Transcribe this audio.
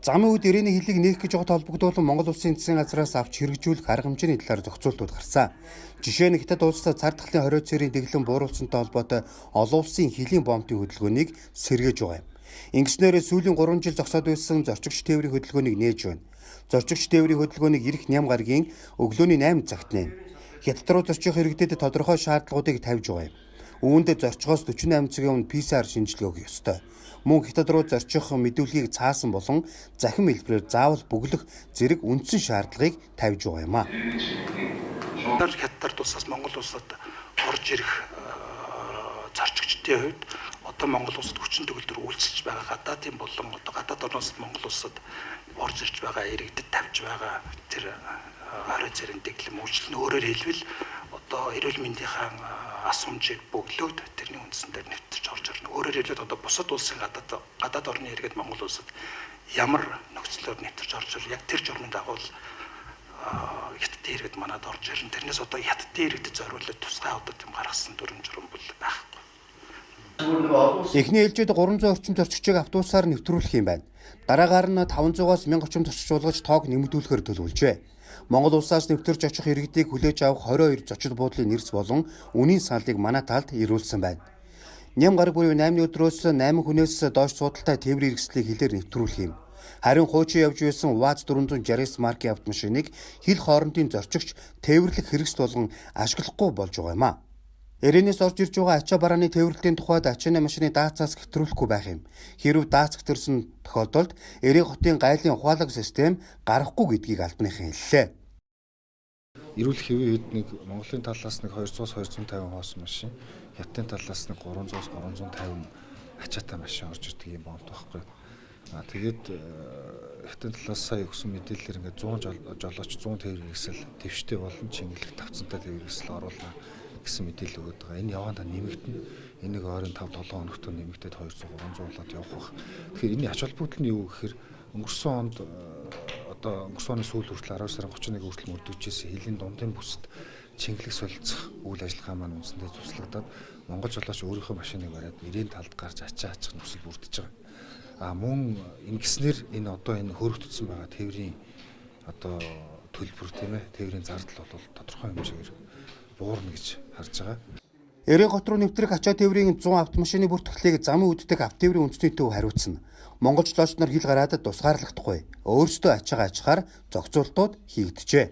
Замын үед ирээний хөлийг нээх гэж байгаа холбогдуулан Монгол Улсын засгийн газраас авч хэрэгжүүлэх арга хэмжээний талаар зохицуултууд гарсан. Жишээ нь Хятад улс цар тахлын хориод цэрийн дэглэм бууруулсантай холбоотой олон улсын хөлийн бомбын хөдөлгөөнийг сэргээж байгаа юм. Ингэснээр сүүлийн 3 жил зогсоод байсан зорчигч тээврийн хөдөлгөөнийг нээж байна. Зорчигч тээврийн хөдөлгөөнийг ирэх ням гарагийн өглөөний 8 цагт нээн. Хятад руу зорчих иргэдэд тодорхой шаардлагуудыг тавьж байгаа юм. Үүнд зорчгоос 48 цагийн өмнө PCR шинжилгээ өгөх ёстой. Мөн Хятад руу зорчих мэдүүлгийг цаасан болон захин хэлбэрээр заавал бөглөх зэрэг үндсэн шаардлагыг тавьж байгаа юм а. Хятад улсаас Монгол улсад орж ирэх зорчигчдын хувьд одоо Монгол улсад хүчин төгөлдөр үйлчилж байгаа гадаадын болон одоо гадаад орноос Монгол улсад орж ирж байгаа иргэдэд тавьж байгаа тэр орой цэрийн дэглэм үйлчлэл нь өөрөөр хэлбэл одоо эрүүл мэндийн асуумжийг бөглөөд тэрний үндсэн дээр нэвтэрч орж ирнэ. Өөрөөр хэлбэл одоо бусад улсын гадаад орны иргэд Монгол улсад ямар нөхцлөөр нэвтэрч орж ирэх яг тэр журмын дагуу хятадын иргэд манад орж ирнэ. Тэрнээс одоо хятадын иргэдэд зориулаад тусгай одоо тийм гаргасан дүрм журам бол байхгүй. Эхний ээлжид 300 орчим зорчигчийг автобусаар нэвтрүүлэх юм байна. Дараагаар нь 500-аас 1000 орчим зорчигч болгож тоог нэмэгдүүлэхээр төлөвлөжээ. Монгол улсаас нэвтэрч очих иргэдийг хүлээж авах 22 зочид буудлын нэрс болон үнийн саналыг манай талд ирүүлсэн байна. Ням гараг буюу 8 өдрөөс 8 хүнээс доош судалтай тээврийн хэрэгслийг хилээр нэвтрүүлэх юм. Харин хуучин явж байсан УАЗ 469 маркийн автомашиныг хил хоорондын зорчигч тээвэрлэх хэрэгсэл болгон ашиглахгүй болж байгаа юм а. Ирээнээс орж ирж байгаа ачаа барааны тээвэрлэлийн тухайд ачааны машины даацаас хэвтрүүлэхгүй байх юм. Хэрв даац хэвтэрсэн тохиолдолд Эрийн хотын гайлын ухаалаг систем гарахгүй гэдгийг албаныхан хэллээ. Эрүүл хэвийн үед нэг Монголын талаас нэг 200-250 хоосон машин, Хятадын талаас нэг 300-350 ачаатай машин орж ирдэг юм байна таахгүй. Тэгээд Хятадын талаас сая өгсөн мэдээлэлээр ингээд 100 жолооч 100 тээврийн хэрэгсэл твштэй болон чингэлэх тавцантай тээврийн хэрэгсэл оруулна гэсэн мэдээлэл өгöd байгаа. Энэ явандаа нэмэгдэнэ. Энийг ойрын 5-7 хоногт нэмэгдээд 200-300 болоод явах бах. Тэгэхээр энэний ач холбогдол нь юу гэхээр өнгөрсөн онд одоо өнгөрсөн оны сүүл хүртэл 10 сарын 31 хүртэл мөрдөгчээс хилийн дундын бүсд чингэлэх солилцох үйл ажиллагаа маань үндсэндээ туслагдаад Монгол жолооч өөрийнхөө машиныг бариад ирээн талд гарч ачаа аачих нөхцөл бүрдэж байгаа. Мөн ингэснээр энэ одоо энэ хөөрөгдсөн байгаа тээврийн одоо төлбөр тийм ээ тээврийн зардал бол тодорхой хэмжээгээр буурна гэж харж байгаа. Эрийн хот руу нэвтрэх ачаа тээврийн 100 автомашины бүртгэлийг замын үддэг автотээврийн үндэсний төв хариуцна. Монгол жолооч нар хил гараад тусгаарлахдаггүй. Өөрсдөө ачаагаа ачахаар зохицуултууд хийгджээ.